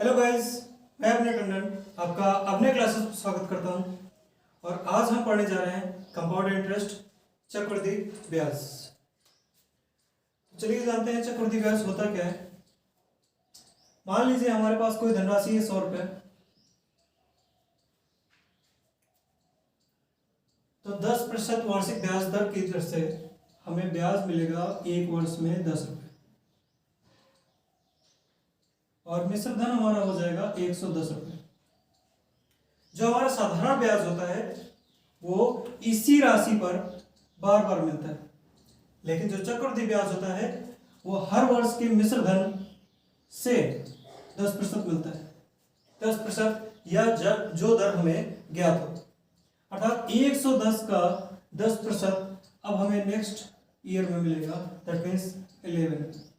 Hello guys, मैं अभिनय टंडन आपका अपने क्लासेस में स्वागत करता हूं। और आज हम पढ़ने जा रहे हैं कंपाउंड इंटरेस्ट चक्रवृद्धि ब्याज। चलिए जानते हैं चक्रवृद्धि ब्याज होता क्या है। मान लीजिए हमारे पास कोई धनराशि है 100 रुपये, तो 10% वार्षिक ब्याज दर की दर से हमें ब्याज मिलेगा एक वर्ष में 10 रुपये और मिश्र धन हमारा हो जाएगा 110 रुपये। जो हमारा साधारण ब्याज होता है वो इसी राशि पर बार बार मिलता है, लेकिन जो चक्रवृद्धि ब्याज होता है वो हर वर्ष के मिश्र धन से 10% मिलता है। 10% या जो दर हमें ज्ञात हो, अर्थात 110 का 10% अब हमें नेक्स्ट ईयर में मिलेगा, दैट मीन्स 11।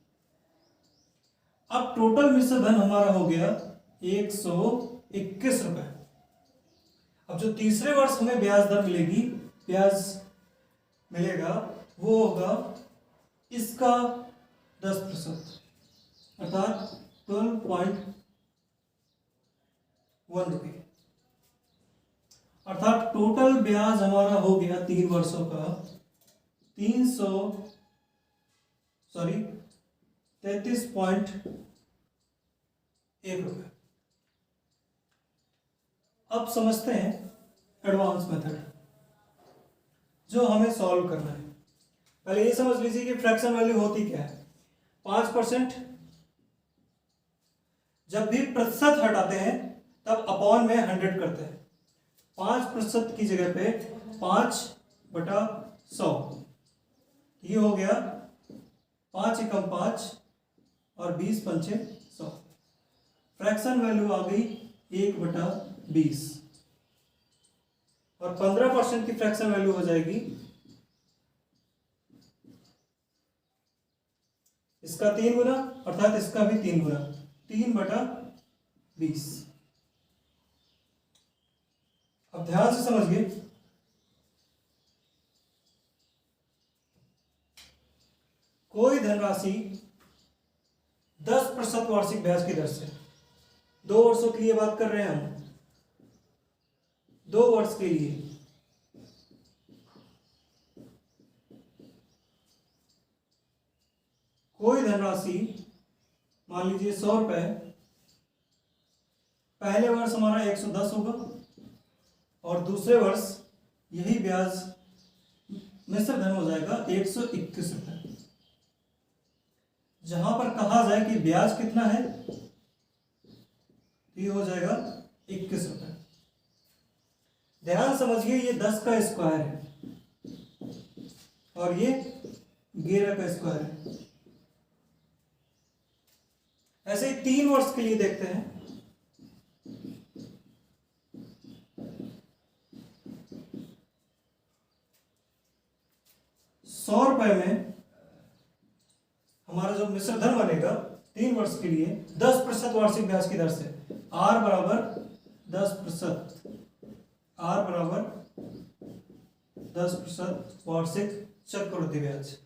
अब टोटल मिश्र धन हमारा हो गया 121 रुपए। अब जो तीसरे वर्ष हमें ब्याज दर मिलेगी, ब्याज मिलेगा, वो होगा इसका 10%, अर्थात 12.1 रुपये। अर्थात टोटल ब्याज हमारा हो गया 3 वर्षों का 33.1 रुपये। अब समझते हैं एडवांस मेथड जो हमें सॉल्व करना है। पहले ये समझ लीजिए कि फ्रैक्शन वैल्यू होती क्या है। 5% जब भी प्रतिशत हटाते हैं तब अपॉन में 100 करते हैं। 5% की जगह पे 5/100, ये हो गया 5 एकम 5 और 20 पंचे 100। फ्रैक्शन वैल्यू आ गई 1/20 और 15% की फ्रैक्शन वैल्यू हो जाएगी इसका 3 गुना, अर्थात इसका भी 3 गुना, 3/20। अब ध्यान से समझिए, कोई धनराशि 10% वार्षिक ब्याज की दर से, 2 वर्षों के लिए बात कर रहे हैं हम, 2 वर्ष के लिए कोई धनराशि मान लीजिए 100 रुपए, पहले वर्ष हमारा 110 होगा और दूसरे वर्ष यही ब्याज मिश्र धन हो जाएगा 121 रुपए। जहां पर कहा जाए कि ब्याज कितना है, ये हो जाएगा 21 रुपए। ध्यान समझिए, ये 10 का स्क्वायर है और ये 11 का स्क्वायर है। ऐसे ही 3 वर्ष के लिए देखते हैं। ₹100 में हमारा जो मिश्र धन बनेगा 3 वर्ष के लिए 10% वार्षिक ब्याज की दर से, R बराबर 10%, R बराबर 10% वार्षिक चक्रवृद्धि ब्याज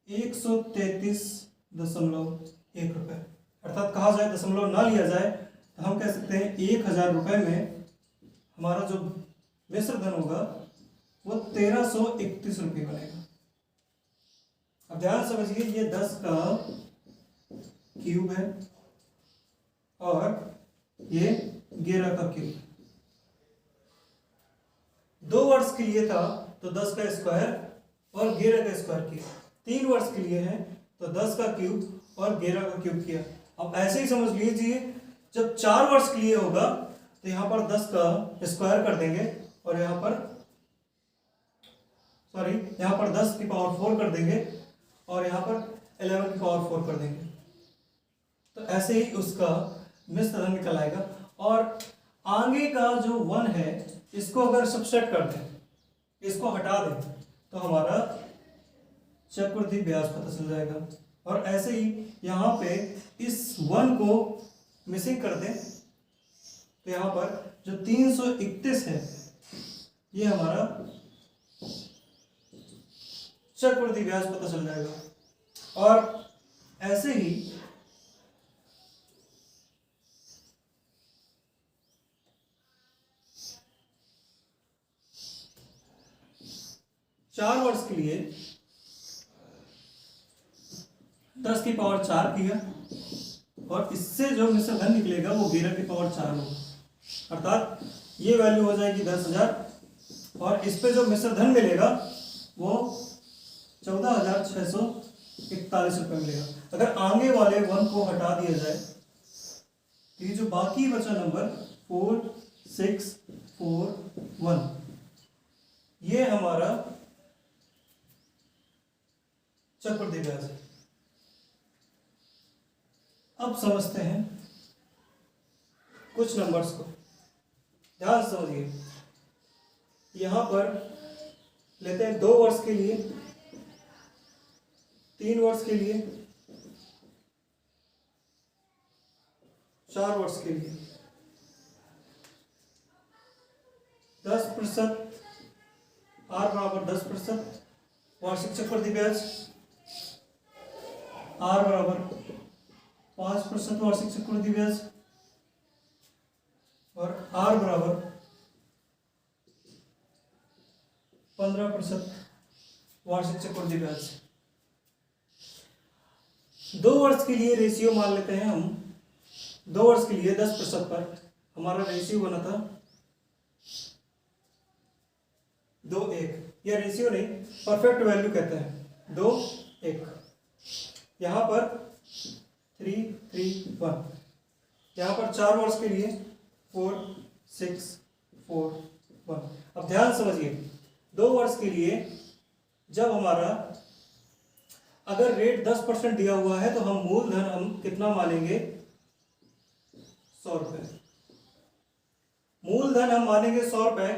133.1 रुपए। अर्थात कहा जाए, दशमलव ना लिया जाए तो हम कह सकते हैं 1000 रुपए में हमारा जो मिश्र धन होगा वो 1331 रुपये बनेगा। अब ध्यान समझिए, ये 10 का क्यूब है और ये 11 का क्यूब। 2 वर्ष के लिए था तो 10 का स्क्वायर और 11 का स्क्वायर किया। 3 वर्ष के लिए है तो 10 का क्यूब और 11 का क्यूब किया। अब ऐसे ही समझ लीजिए, जब 4 वर्ष के लिए होगा तो यहां पर 10 का स्क्वायर कर देंगे और यहां पर 10 की पावर 4 कर देंगे और यहां पर 11 की पावर 4 कर देंगे। तो ऐसे ही उसका मिश्र धन निकल आएगा। और आगे का जो 1 है, इसको अगर सबट्रैक्ट कर दें, इसको हटा दें, तो हमारा चक्रवृद्धि ब्याज पता चल जाएगा। और ऐसे ही यहां पे इस 1 को मिसिंग कर दें तो यहां पर जो 331 है, ये हमारा चक्रवृद्धि ब्याज पता चल जाएगा। और ऐसे ही 4 वर्ष के लिए 10 की पावर 4 किया, और इससे जो मिश्र धन निकलेगा वो 11 की पावर 4 होगा, अर्थात ये वैल्यू हो जाएगी 10,000, और इस पे जो मिश्र धन मिलेगा वो 14,641 रुपये मिलेगा। अगर आगे वाले 1 को हटा दिया जाए तो ये जो बाकी बचा नंबर 4641, ये हमारा चक्रवृद्धि ब्याज है। अब समझते हैं कुछ नंबर्स को, ध्यान से समझिए। यहां पर लेते हैं 2 वर्ष के लिए, 3 वर्ष के लिए, 4 वर्ष के लिए। 10% R बराबर 10% वार्षिक चक्रवृद्धि ब्याज, R बराबर 5% वार्षिक चक्रवृद्धि ब्याज, और R बराबर 15% वार्षिक चक्रवृद्धि ब्याज। 2 वर्ष के लिए रेशियो मान लेते हैं हम। 2 वर्ष के लिए 10% पर हमारा रेशियो बना था 2:1। यह रेशियो नहीं, परफेक्ट वैल्यू कहते हैं, 2:1। यहाँ पर 3:3:1। यहाँ पर 4 वर्ष के लिए 4:6:4:1। अब ध्यान समझिए, 2 वर्ष के लिए जब हमारा अगर रेट 10% दिया हुआ है तो हम मूलधन हम कितना मानेंगे? 100 रुपये। मूलधन हम मानेंगे 100 रुपये,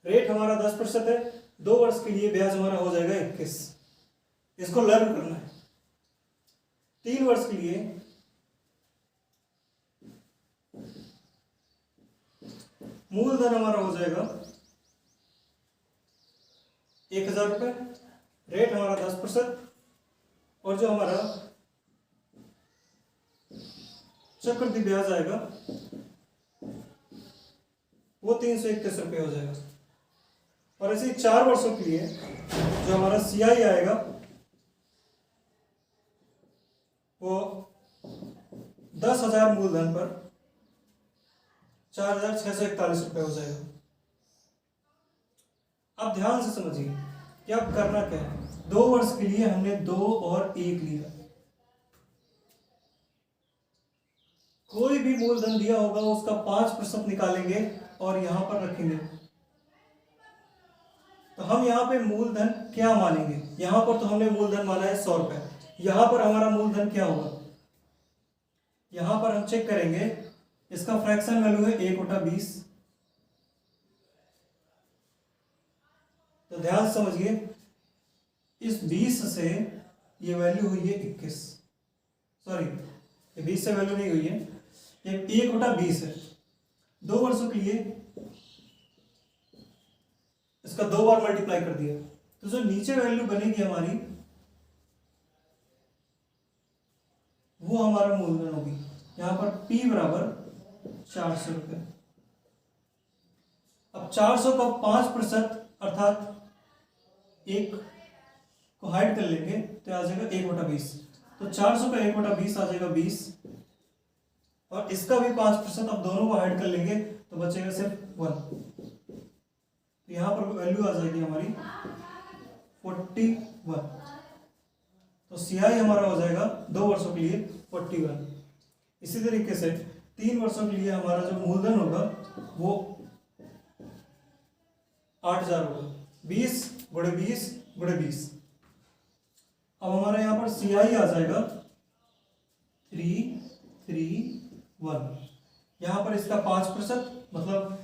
रेट हमारा 10% है, 2 वर्ष के लिए ब्याज हमारा हो जाएगा 21। इसको लर्न करना है। 3 वर्ष के लिए मूलधन हमारा हो जाएगा 1000 रुपये, रेट हमारा 10%, और जो हमारा चक्रवृद्धि ब्याज आएगा वो 331 रुपये हो जाएगा। और ऐसे 4 वर्षों के लिए जो हमारा CI आएगा वो 10,000 मूलधन पर 4,641 रुपये हो जाएगा। अब ध्यान से समझिए कि अब करना क्या है। 2 वर्ष के लिए हमने 2 और 1 लिया। कोई भी मूलधन दिया होगा उसका 5% निकालेंगे और यहां पर रखेंगे। तो हम यहां पे मूलधन क्या मानेंगे? यहां पर तो हमने मूलधन माना है 100 रुपए। यहां पर हमारा मूलधन क्या होगा? यहां पर हम चेक करेंगे, इसका फ्रैक्शन वैल्यू है 1/20। तो ध्यान समझिए, इस 20 से ये वैल्यू हुई है 21। सॉरी, ये 20 से वैल्यू नहीं हुई है, ये 1/20 है। 2 वर्षों के लिए इसका 2 बार मल्टीप्लाई कर दिया, तो जो नीचे वैल्यू बनेगी हमारी वो हमारा मूलधन होगी। यहां पर P बराबर 400 रुपये। अब 400 का 5% अर्थात 1 को हाइड कर लेंगे तो आ जाएगा 1/20। तो 400 का 1/20 आ जाएगा 20, और इसका भी 5%। अब दोनों को हाइड कर लेंगे तो बचेगा सिर्फ 1। तो यहां पर वैल्यू आ जाएगी हमारी 41। तो CI हमारा हो जाएगा 2 वर्षों के लिए 41। इसी तरीके से 3 वर्षों के लिए हमारा जो मूलधन होगा वो 8,000 होगा। 20 × 20 × 20। अब हमारा यहाँ पर CI आ जाएगा 331। यहाँ पर इसका 5%, मतलब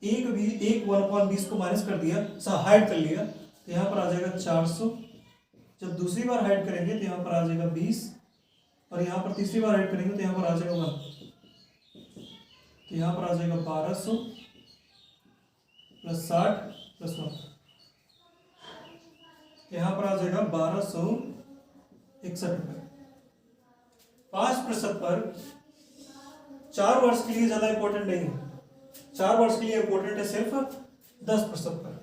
1/20 को माइनस कर दिया, हाइड कर लिया, तो यहाँ पर आ जाएगा 400। जब दूसरी बार हाइड करेंगे तो यहाँ पर आ जाएगा 20, और यहाँ पर तीसरी बार हाइड करेंगे तो यहाँ पर आ जाएगा 1। तो यहाँ पर आ जाएगा 1200 + 60 + 1। यहाँ पर आ जाएगा 1261 रुपये। 5% पर 4 वर्ष के लिए ज्यादा इंपॉर्टेंट नहीं है। 4 वर्ष के लिए इंपॉर्टेंट है सिर्फ 10% पर।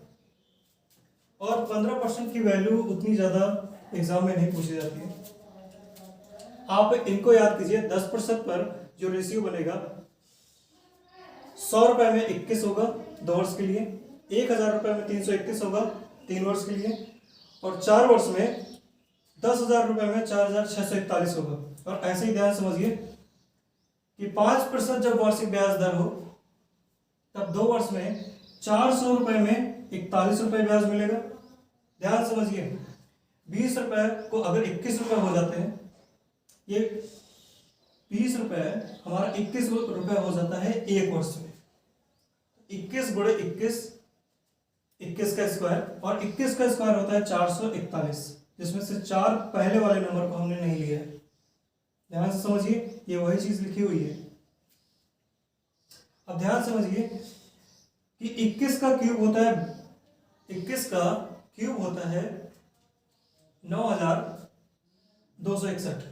और 15% की वैल्यू उतनी ज़्यादा एग्जाम में नहीं पूछी जाती है। आप इनको याद कीजिए, 10% पर जो रेशियो बनेगा 100 रुपए में 21 होगा 2 वर्ष के लिए, 1000 रुपए में 331 होगा 3 वर्ष के लिए, और 4 वर्ष में 10,000 रुपए में 4,641 होगा। और ऐसे ही ध्यान समझिए कि 5% जब वार्षिक ब्याज दर हो तब 2 वर्ष में 400 रुपए में 41 रुपए ब्याज मिलेगा। ध्यान समझिए, 20 रुपए को अगर 21 रुपए हो जाते हैं, ये 20 रुपए हमारा 21 रुपए हो जाता है 1 वर्ष में। 21 गुणे 21, 21 का स्क्वायर, और 21 का स्क्वायर होता है 441, जिसमें से 4 पहले वाले नंबर को हमने नहीं लिया है। ध्यान से समझिए, ये वही चीज लिखी हुई है। अब ध्यान समझिए कि 21 का क्यूब होता है, 21 का क्यूब होता है 9,261।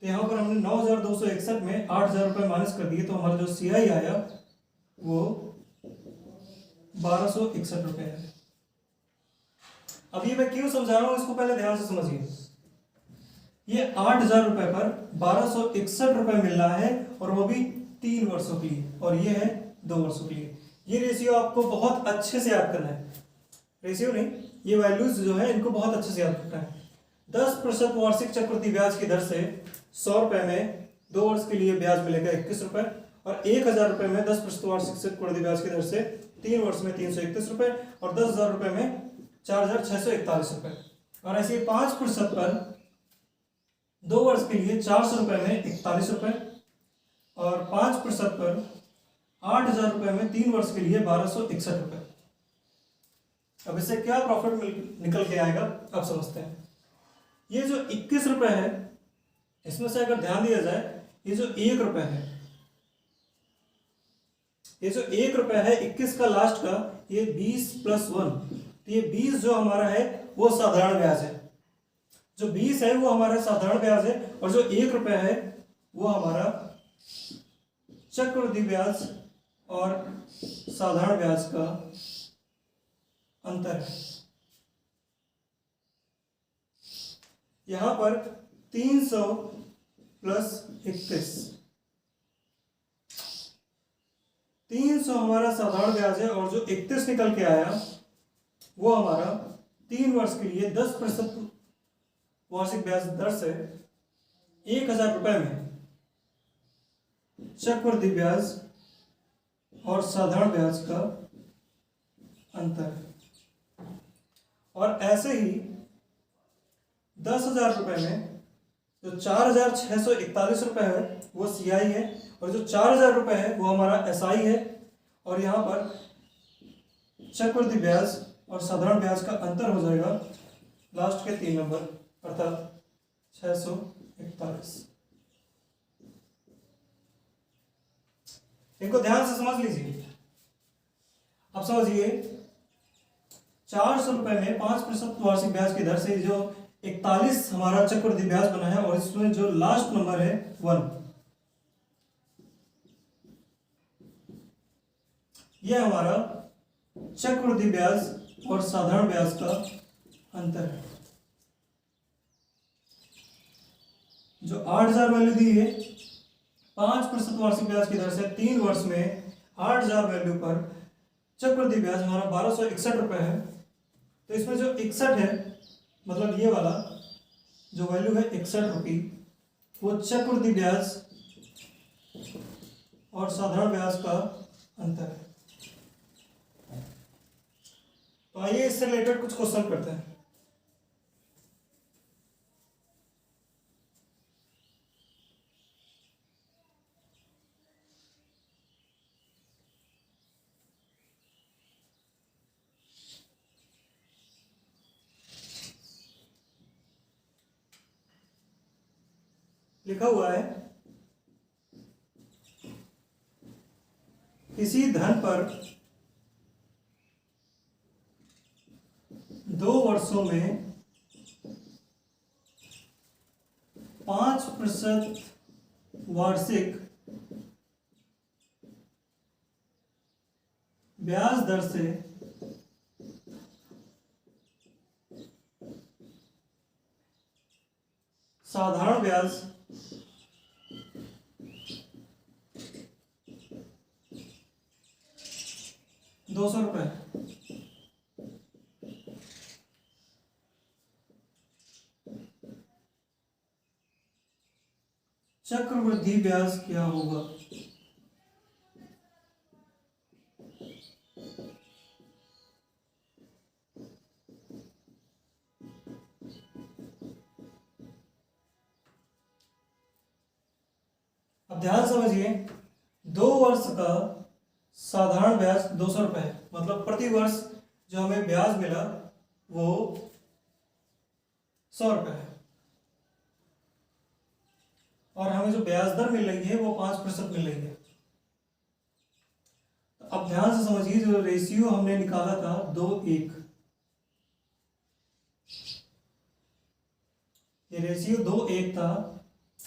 तो यहां पर हमने 9,261 में 8,000 रुपए माइनस कर दिए, तो हमारा जो CI आया वो 1,261 रुपए है। अब ये मैं क्यों समझा रहा हूं, इसको पहले ध्यान से समझिए। ये 8,000 रुपए पर 1,261 रुपए मिल रहा है, और वो भी 3 वर्षों के लिए, और ये है 2 वर्षों के लिए। ये रेशियो आपको बहुत अच्छे से याद करना है, रेशियो नहीं, ये वैल्यूज जो है इनको बहुत अच्छे से याद करना है। 10% वार्षिक चक्रवृद्धि ब्याज की दर से 100 रुपए में 2 वर्ष के लिए ब्याज मिलेगा 21 रुपए, और 1,000 रुपए में 10% वार्षिक चक्रवृद्धि ब्याज की दर से 3 वर्ष में 331 रुपए, और 10,000 रुपए में 4,641 रुपए। और ऐसे 5% पर 2 वर्ष के लिए 400 रुपए में 41 रुपए, और 5% पर 8,000 रुपए में 3 वर्ष के लिए 1,261 रुपए। अब इससे क्या प्रॉफिट निकल के आएगा, अब समझते हैं। ये जो 21 रुपए है, इसमें से अगर ध्यान दिया जाए, ये जो 1 रुपए है, ये जो 1 रुपए है 21 का लास्ट का, ये 20 + 1, तो ये 20 जो हमारा है वो साधारण ब्याज है। जो 20 है वो हमारा साधारण ब्याज है, और जो 1 रुपए है वो हमारा चक्रवृद्धि ब्याज और साधारण ब्याज का अंतर है। यहां पर 300 + 21, 300 हमारा साधारण ब्याज है, और जो 31 निकल के आया वो हमारा 3 वर्ष के लिए 10% वार्षिक ब्याज दर से 1,000 रुपए में चक्रवृद्धि ब्याज और साधारण ब्याज का अंतर है। और ऐसे ही 10,000 रुपए में जो 4,641 रुपए है वो CI है, और जो 4,000 रुपए है वो हमारा SI है, और यहाँ पर चक्रवृद्धि ब्याज और साधारण ब्याज का अंतर हो जाएगा लास्ट के 3 नंबर, अर्थात 641। इनको ध्यान से समझ लीजिए। अब समझिए, 400 रुपए में 5% वार्षिक ब्याज की दर से जो 41 हमारा चक्रवृद्धि ब्याज बना है, और इसमें जो लास्ट नंबर है 1, यह हमारा चक्रवृद्धि ब्याज और साधारण ब्याज का अंतर है। जो 8,000 वैल्यू दी है 5% वार्षिक ब्याज की दर से 3 वर्ष में 8,000 वैल्यू पर चक्रवृद्धि ब्याज हमारा 1,261 रुपए है। तो इसमें जो 61 है, मतलब ये वाला जो वैल्यू है 61 रुपये, वो चक्रवृद्धि ब्याज और साधारण ब्याज का अंतर है। तो आइए इससे रिलेटेड कुछ क्वेश्चन करते हैं। लिखा हुआ है, किसी धन पर 2 वर्षों में 5% वार्षिक ब्याज दर से साधारण ब्याज 200 रुपये, चक्रवृद्धि ब्याज क्या होगा? अब ध्यान समझिए, 2 वर्ष का साधारण ब्याज 200 रुपये है, मतलब प्रति वर्ष जो हमें ब्याज मिला वो 100 रुपये है, और हमें जो ब्याज दर मिल रही है वो 5% मिल रही है। तो अब ध्यान से समझिए, जो रेशियो हमने निकाला था 2:1, ये रेशियो 2:1 था।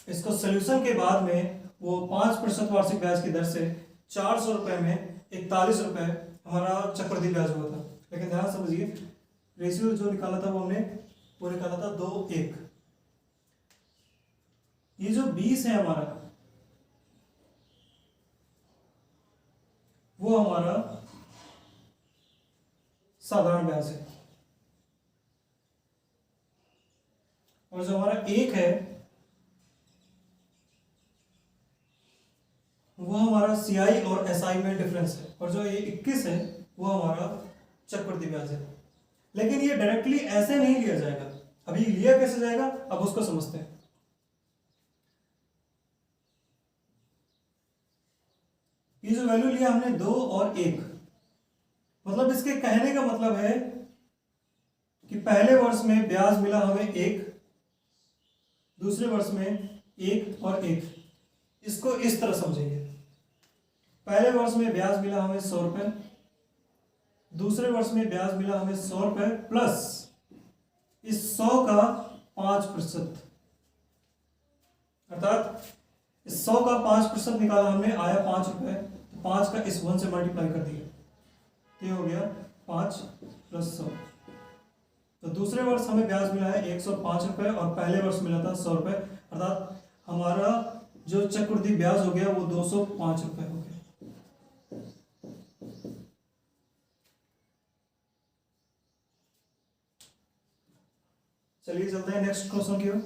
इसको सोल्यूशन के बाद में वो 5% वार्षिक ब्याज की दर से 400 रुपये में 41 रुपये हमारा चक्रवृद्धि ब्याज हुआ था। लेकिन ध्यान समझिए, रेशियो जो निकाला था वो निकाला था 2:1। ये जो 20 है हमारा, वो हमारा साधारण ब्याज है, और जो हमारा 1 है वो हमारा सीआई और एसआई में डिफरेंस है, और जो ये 21 है वो हमारा चक्रवृद्धि ब्याज है। लेकिन ये डायरेक्टली ऐसे नहीं लिया जाएगा, अभी लिया कैसे जाएगा अब उसको समझते हैं। ये जो वैल्यू लिया हमने 2 और 1, मतलब इसके कहने का मतलब है कि पहले वर्ष में ब्याज मिला हमें 1, दूसरे वर्ष में 1 और 1। इसको इस तरह समझेंगे, पहले वर्ष में ब्याज मिला हमें 100 रुपये, दूसरे वर्ष में ब्याज मिला हमें 100 रुपये प्लस इस 100 का 5%, अर्थात इस 100 का 5% निकाला हमने, आया 5 रुपये, तो 5 का इस 1 से मल्टीप्लाई कर दिया, तो ये हो गया 5 + 100। तो दूसरे वर्ष हमें ब्याज मिला है 105 रुपये, और पहले वर्ष मिला था 100 रुपये, अर्थात हमारा जो चक्रवृद्धि ब्याज हो गया वो 205 रुपये हो गया। चलिए चलते हैं नेक्स्ट क्वेश्चन की ओर।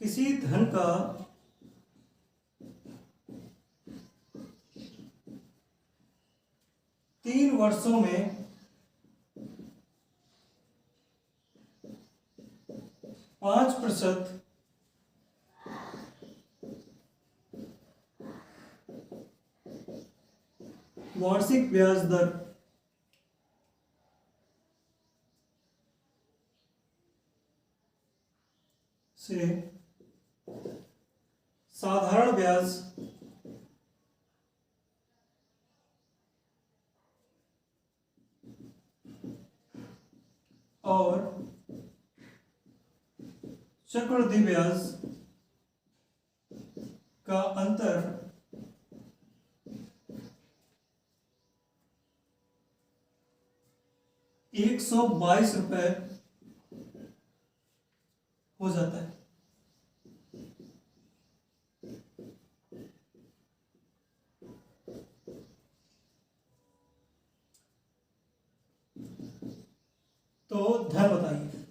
किसी धन का तीन वर्षों में 5% वार्षिक ब्याज दर से साधारण ब्याज और चक्रवृद्धि ब्याज का अंतर 122 रुपये हो जाता है। तो धन बताइए।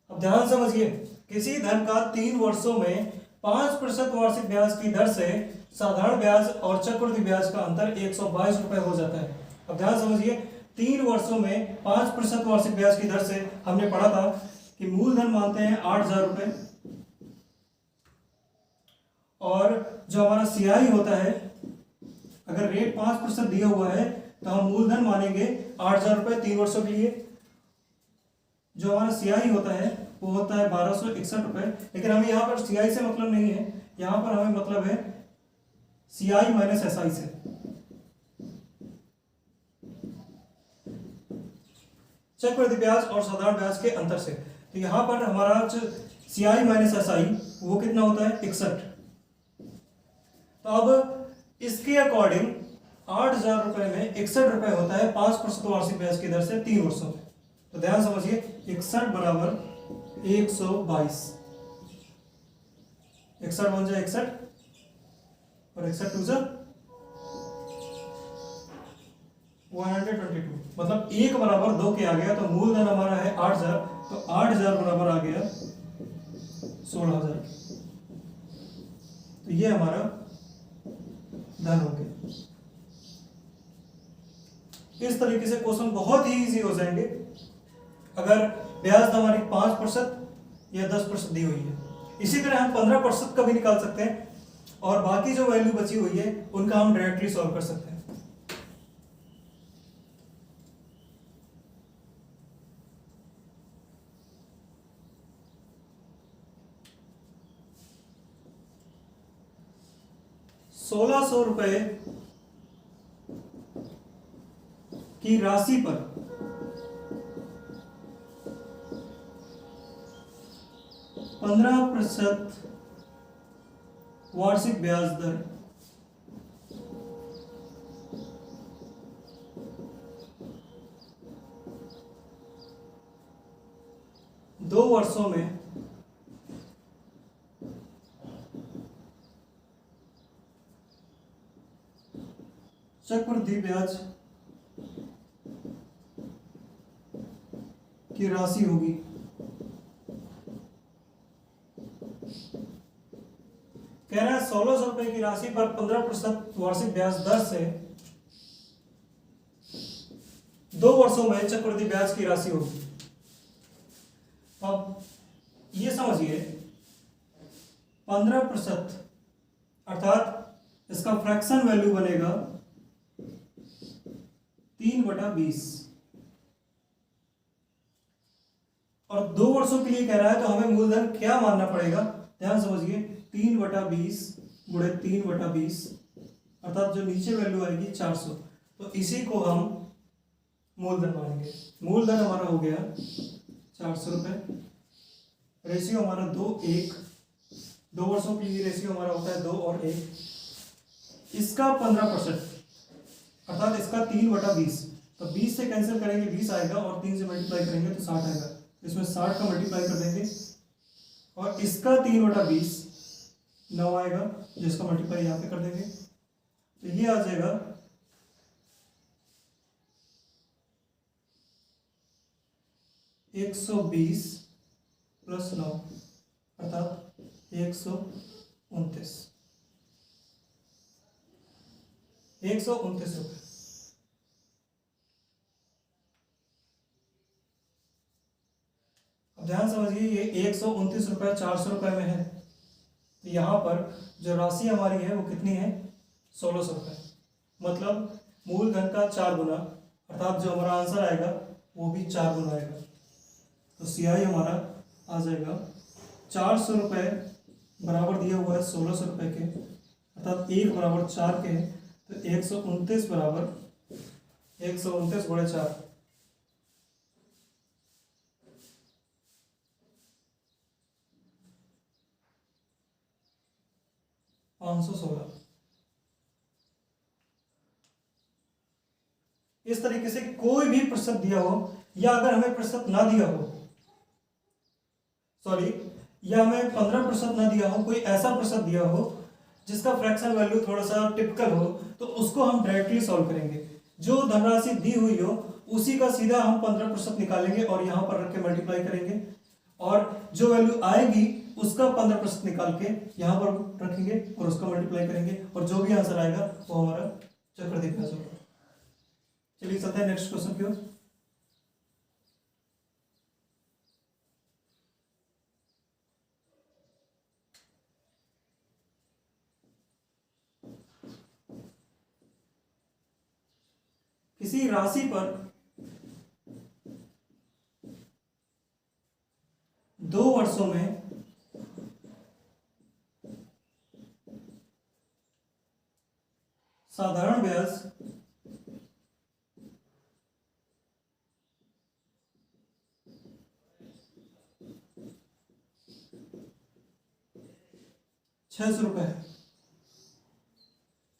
अब ध्यान समझिए, किसी धन का 3 वर्षों में 5% वार्षिक ब्याज की दर से साधारण ब्याज और चक्रवृद्धि ब्याज का अंतर 122 रुपये हो जाता है। अब ध्यान समझिए, 3 वर्षों में 5% वार्षिक ब्याज की दर से हमने पढ़ा था कि मूलधन मानते हैं 8,000 रुपये, और जो हमारा सीआई होता है, अगर रेट 5% दिया हुआ है तो हम मूलधन मानेंगे 8,000 रुपये 3 वर्षों के लिए। जो हमारा सीआई होता है वो होता है 1261 रुपये, लेकिन हमें यहाँ पर सीआई से मतलब नहीं है, यहाँ पर हमें मतलब है सीआई - एसआई से। चक्रवृद्धि ब्याज और साधारण ब्याज के अंतर से। तो यहाँ पर हमारा जो CI माइनस SI वो कितना होता है 61। तो अब इसके अकॉर्डिंग 8,000 रुपए में 61 रुपए होता है 5% वार्षिक ब्याज की दर से 3 वर्षों में। तो ध्यान समझिए 61 बराबर 122। 61 बन जाए 61 और 61 टू जा 122, मतलब 1 बराबर 2 के आ गया। तो मूलधन हमारा है 8,000, तो 8,000 बराबर आ गया 16,000। तो ये हमारा धन हो गया। इस तरीके से क्वेश्चन बहुत ही इजी हो जाएंगे अगर ब्याज दर हमारी 5% या 10% दी हुई है। इसी तरह हम 15% का भी निकाल सकते हैं और बाकी जो वैल्यू बची हुई है उनका हम डायरेक्टली सॉल्व कर सकते हैं। ₹1,600 की राशि पर 15% वार्षिक ब्याज दर 2 वर्षों में चक्रवृद्धि ब्याज की राशि होगी। कह रहा है 1,600 रुपए की राशि पर 15% वार्षिक ब्याज दर से 2 वर्षों में चक्रवृद्धि ब्याज की राशि होगी। अब ये समझिए 15% अर्थात इसका फ्रैक्शन वैल्यू बनेगा 3/20 और 2 वर्षों के लिए कह रहा है तो हमें मूलधन क्या मानना पड़ेगा। ध्यान समझिए 3/20 गुणे 3/20 अर्थात जो नीचे वैल्यू आएगी 400, तो इसी को हम मूलधन मानेंगे। मूलधन हमारा हो गया 400 रुपए। रेशियो हमारा 2:1, 2 वर्षों के लिए रेशियो हमारा होता है 2 और 1। इसका 15% अर्थात इसका 3/20, तो 20 से कैंसिल करेंगे 20 आएगा और 3 से मल्टीप्लाई करेंगे तो 60 आएगा। इसमें 60 का मल्टीप्लाई कर देंगे और इसका 3/20 9 आएगा, जिसका मल्टीप्लाई यहाँ पे कर देंगे तो ये आ जाएगा 120 + 9 अर्थात 129 रुपए। अब ध्यान समझिए ये 129 रुपए 400 रुपए में है, तो यहाँ पर जो राशि हमारी है वो कितनी है 1,600 रुपए, मतलब मूलधन का 4 गुना अर्थात जो हमारा आंसर आएगा वो भी 4 गुना आएगा। तो CI हमारा आ जाएगा 400 रुपए बराबर दिया हुआ है 1,600 रुपए के अर्थात 1 बराबर 4 के, तो 129 बराबर 129 गुणे 4 516। इस तरीके से कोई भी प्रतिशत दिया हो या अगर हमें प्रतिशत ना दिया हो, सॉरी, या हमें 15% ना दिया हो, कोई ऐसा प्रतिशत दिया हो जिसका फ्रैक्शन वैल्यू थोड़ा सा टिपिकल हो, तो उसको हम डायरेक्टली सॉल्व करेंगे। जो धनराशि दी हुई हो उसी का सीधा हम 15% निकालेंगे और यहां पर रख के मल्टीप्लाई करेंगे और जो वैल्यू आएगी उसका 15% निकाल के यहां पर रखेंगे और उसका मल्टीप्लाई करेंगे और जो भी आंसर आएगा वो हमारा चक्रवृद्धि ब्याज होगा। चलिए चलते हैं नेक्स्ट क्वेश्चन की ओर। किसी राशि पर 2 वर्षों में साधारण ब्याज 600 रुपये है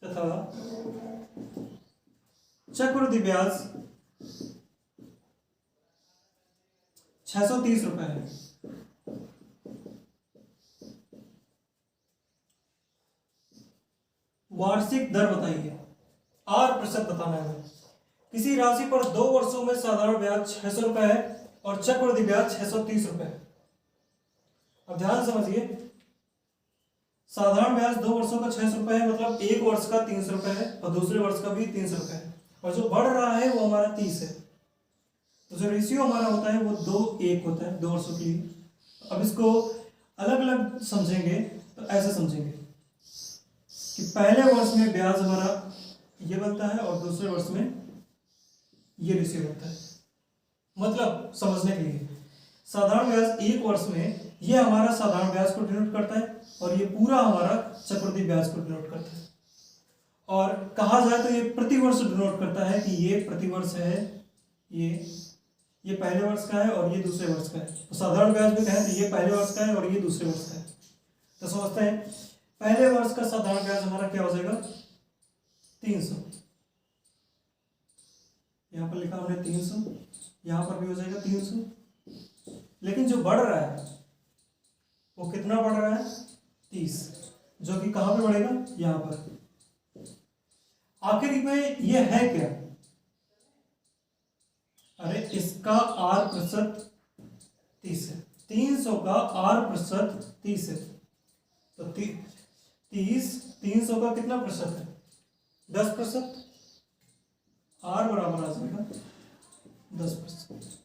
तथा चक्रवृद्धि ब्याज 630 रुपये है। वार्षिक दर बताइए, आर प्रतिशत बताना है हमें। किसी राशि पर 2 वर्षों में साधारण ब्याज 600 रुपये है और चक्रवृद्धि ब्याज 630 रुपये है। अब ध्यान समझिए, साधारण ब्याज 2 वर्षों का 600 रुपये है, मतलब 1 वर्ष का 300 रुपये है और दूसरे वर्ष का भी 300 रुपये है, और जो बढ़ रहा है वो हमारा 30 है। तो जो रेशियो हमारा होता है वो 2:1 होता है 2 वर्षों के लिए। अब इसको अलग अलग समझेंगे तो ऐसे समझेंगे कि पहले वर्ष में ब्याज हमारा ये बनता है और दूसरे वर्ष में ये रेशियो बनता है। मतलब समझने के लिए, साधारण ब्याज 1 वर्ष में ये हमारा साधारण ब्याज को डिनोट करता है और ये पूरा हमारा चक्रवृद्धि ब्याज को डिनोट करता है। और कहा जाए तो ये प्रति वर्ष डिनोट करता है कि ये प्रति वर्ष है, ये पहले वर्ष का है और ये दूसरे वर्ष का है। तो साधारण ब्याज में कहें तो ये पहले वर्ष का है और ये दूसरे वर्ष का है। तो समझते हैं, पहले वर्ष का साधारण ब्याज हमारा क्या हो जाएगा 300, यहां पर लिखा हमने 300, यहां पर भी हो जाएगा 300। लेकिन जो बढ़ रहा है वो कितना बढ़ रहा है 30, जो कि कहां पे बढ़ेगा यहां पर। आखिर में ये है क्या, अरे इसका आर प्रतिशत 30 है, 300 का आर प्रतिशत 30 है। तो 300 का कितना प्रतिशत है 10%, आर बराबर आ जाएगा 10%।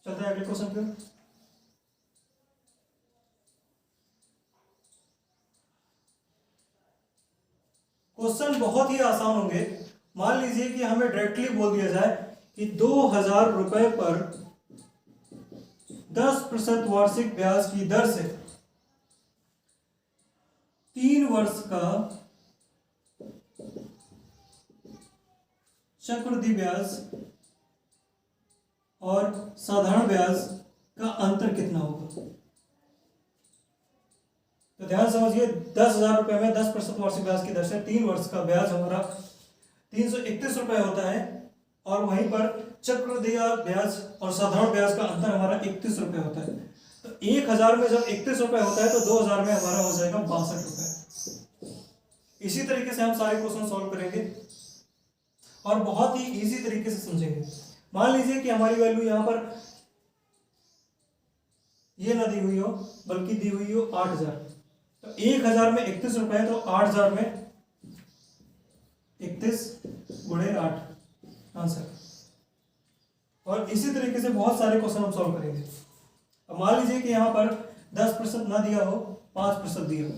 चलते हैं अगले क्वेश्चन पे। क्वेश्चन बहुत ही आसान होंगे। मान लीजिए कि हमें डायरेक्टली बोल दिया जाए कि 2000 रुपए पर 10% वार्षिक ब्याज की दर से 3 वर्ष का चक्रवृद्धि ब्याज और साधारण ब्याज का अंतर कितना होगा। तो ध्यान समझिए, 10,000 रुपए में 10% वार्षिक ब्याज की दर से 3 वर्ष का ब्याज हमारा 331 रुपए होता है, और वहीं पर चक्रवृद्धि ब्याज और साधारण ब्याज का अंतर हमारा 31 रुपए होता है। तो 1000 में जब 31 रुपए होता है तो 2000 में हमारा हो जाएगा 62 रुपए। इसी तरीके से हम सारे क्वेश्चन सॉल्व करेंगे और बहुत ही इजी तरीके से समझेंगे। मान लीजिए कि हमारी वैल्यू यहां पर ये ना दी हुई हो, बल्कि दी हुई हो 8000। तो 1000 में 31 रुपए है, तो 8000 में 31 गुणे 8 आंसर। और इसी तरीके से बहुत सारे क्वेश्चन हम सॉल्व करेंगे। अब मान लीजिए कि यहाँ पर 10% ना दिया हो, 5% दिया हो।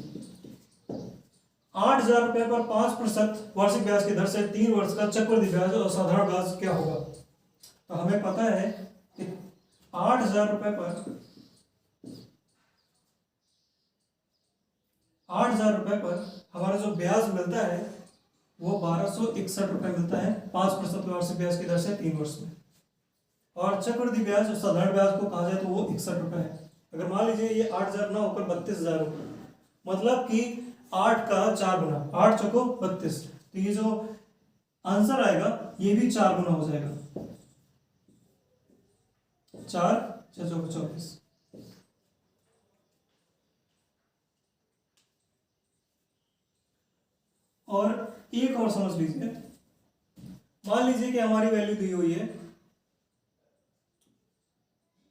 8000 रुपए पर 5% वार्षिक ब्याज की दर से 3 वर्ष का चक्रवृद्धि ब्याज और साधारण ब्याज क्या होगा। तो हमें पता है कि 8000 रुपए पर 8000 रुपए पर हमारा जो ब्याज मिलता है वो 1261 रुपए मिलता है 5% वार्षिक ब्याज की दर से 3 वर्ष में। और चक्रवृद्धि ब्याज और साधारण ब्याज को कहा जाए तो वो 61 रुपए है। अगर मान लीजिए ये 8000 ना होकर 32000 हो, मतलब कि 8 का 4 गुना, 8 चौको 32, तो ये जो आंसर आएगा ये भी 4 गुना हो जाएगा। 4 6 चौको 24। और एक और समझ लीजिए, मान लीजिए कि हमारी वैल्यू दी हुई है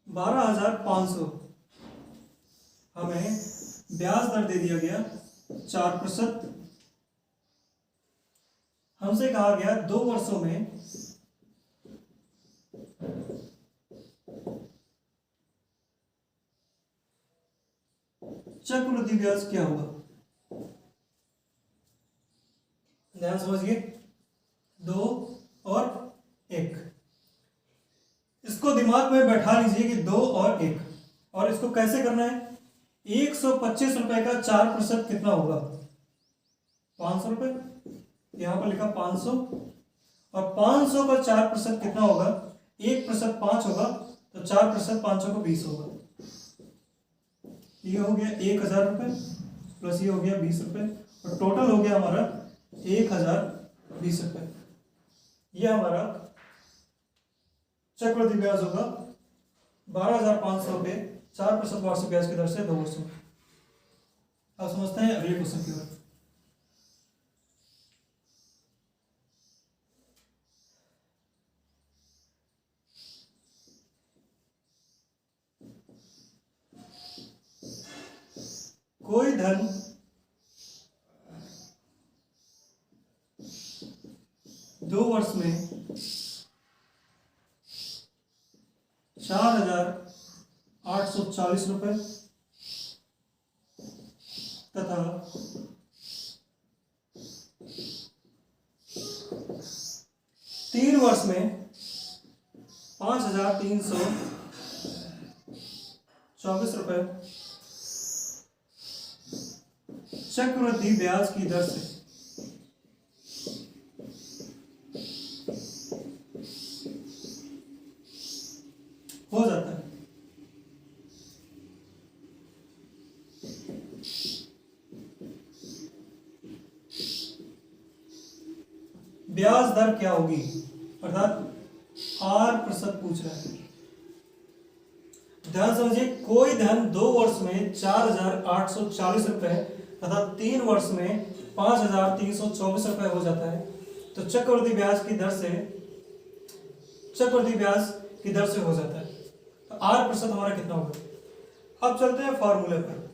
12,500, हमें ब्याज दर दे दिया गया 4%। हमसे कहा गया 2 वर्षों में चक्रवृद्धि ब्याज क्या होगा। ध्यान समझिए, 2 और 1, इसको दिमाग में बैठा लीजिए कि 2 और 1, और इसको कैसे करना है। 125 रुपए का 4% कितना होगा 500 रुपए, यहां पर लिखा 500, और 500 का 4% कितना होगा, 1% 5 होगा, तो 4% 500 को 20 होगा। ये हो गया 1000 रुपये प्लस ये हो गया 20 रुपये और टोटल हो गया हमारा 1020 रुपये। ये हमारा चक्रवृद्धि ब्याज होगा 12,500 पे 4% वार्षिक ब्याज की दर से 2 वर्षों। अब समझते हैं अगले क्वेश्चन की ओर। कोई धन 2 वर्ष में 4,840 रुपये तथा 3 वर्ष में 5,324 रुपये चक्रवृद्धि ब्याज की दर से हो जाता है। ब्याज दर क्या होगी, अर्थात R% पूछ रहा है। ध्यान समझिए, कोई धन 2 वर्ष में 4,840 रुपए तथा 3 वर्ष में 5,324 रुपए हो जाता है तो चक्रवृद्धि ब्याज की दर से हो जाता है। तो R% हमारा कितना होगा। अब चलते हैं फॉर्मूले पर।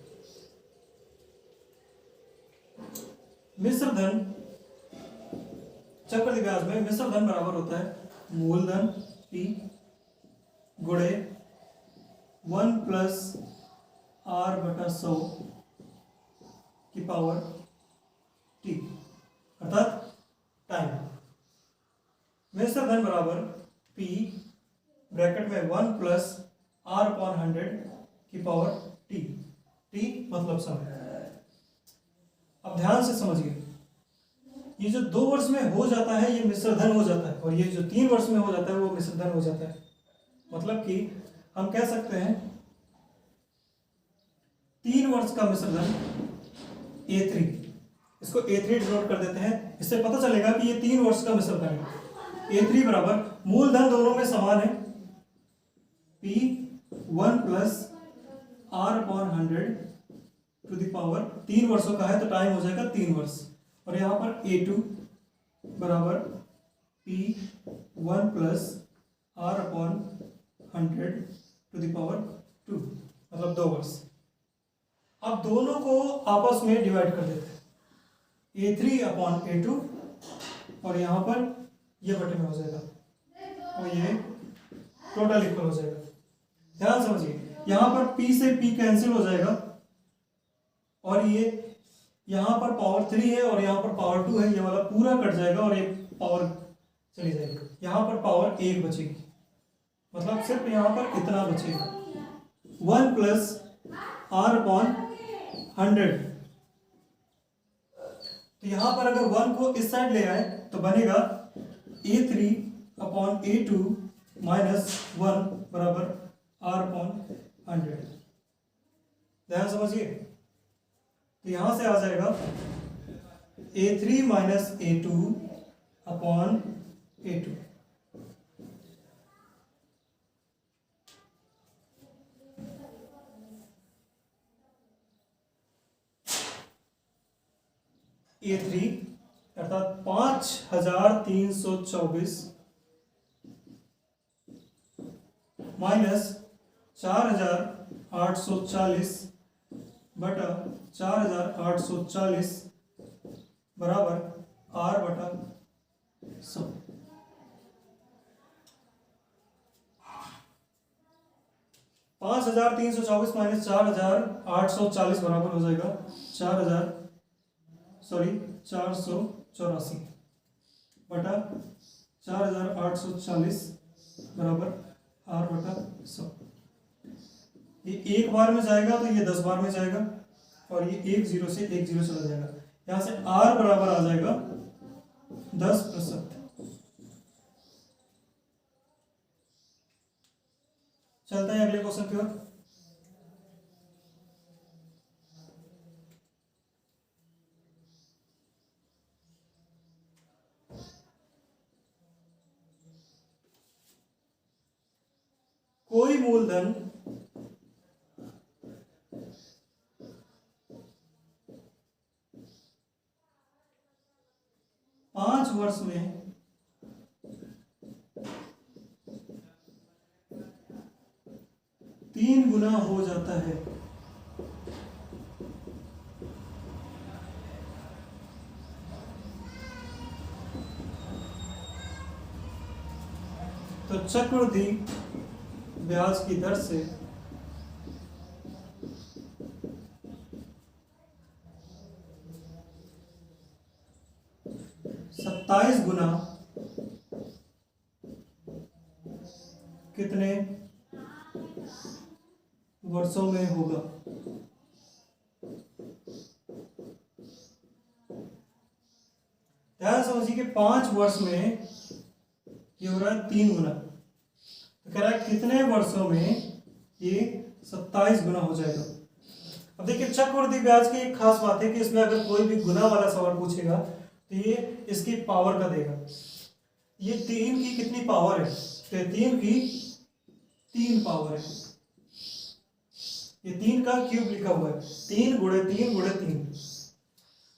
मिश्र धन, चक्रवृद्धि ब्याज में मिश्र धन बराबर होता है मूलधन P गुणे 1 प्लस R/100 की पावर T, अर्थात टाइम। मिश्र धन बराबर P ब्रैकेट में 1 प्लस R/100 की पावर T मतलब समय। अब ध्यान से समझिए, ये जो 2 वर्ष में हो जाता है ये मिश्र धन हो जाता है और ये जो 3 वर्ष में हो जाता है वो मिश्र धन हो जाता है। मतलब कि हम कह सकते हैं 3 वर्ष का मिश्र धन A3, इसको A3 डिनोट कर देते हैं, इससे पता चलेगा कि ये 3 वर्ष का मिश्र धन है। A3 बराबर मूलधन दोनों में समान है P 1 plus R/100 to the power 3 वर्षों का है तो टाइम हो जाएगा 3 वर्ष। और यहाँ पर A2 बराबर P 1 plus R/100 to the power 2 मतलब 2 वर्ष। अब दोनों को आपस में डिवाइड कर देते हैं, A3/A2 और यहाँ पर ये बटे में हो जाएगा और ये टोटल इक्वल हो जाएगा। ध्यान समझिए, यहाँ पर P से P कैंसिल हो जाएगा और ये यहाँ पर पावर 3 है और यहाँ पर पावर 2 है, ये वाला पूरा कट जाएगा और ये पावर चली जाएगी। यहाँ पर पावर 1 बचेगी, मतलब सिर्फ यहाँ पर इतना बचेगा 1 प्लस R/100। तो यहाँ पर अगर 1 को इस साइड ले आए तो बनेगा A3/A2 माइनस 1 बराबर R/100। ध्यान समझिए, तो यहां से आ जाएगा A3 माइनस A2/A2। A3 अर्थात 5,324 माइनस 4,840 बटा 4,840 बराबर R/100। 5,324 माइनस 4,840 बराबर हो जाएगा 484 बटा 4,840 बराबर R/100। ये 1 बार में जाएगा तो ये 10 बार में जाएगा और ये 1 0 से 1 0 चला जाएगा। यहां से R बराबर आ जाएगा 10%। चलता है अगले क्वेश्चन की ओर। मूलधन 5 वर्ष में 3 गुना हो जाता है। तो चक्रवृद्धि ब्याज की दर से 27 गुना कितने वर्षों में होगा? ध्यान समझिए कि 5 वर्ष में ये हो रहा है 3 गुना, तो कह रहा है कितने वर्षों में ये 27 गुना हो जाएगा। अब देखिए चक्रवृद्धि ब्याज की एक खास बात है कि इसमें अगर कोई भी गुना वाला सवाल पूछेगा तो ये इसकी पावर का देगा। ये 3 की कितनी पावर है? तो 3 की 3 पावर है। ये 3 का क्यूब लिखा हुआ है, 3 गुणे 3 गुणे 3।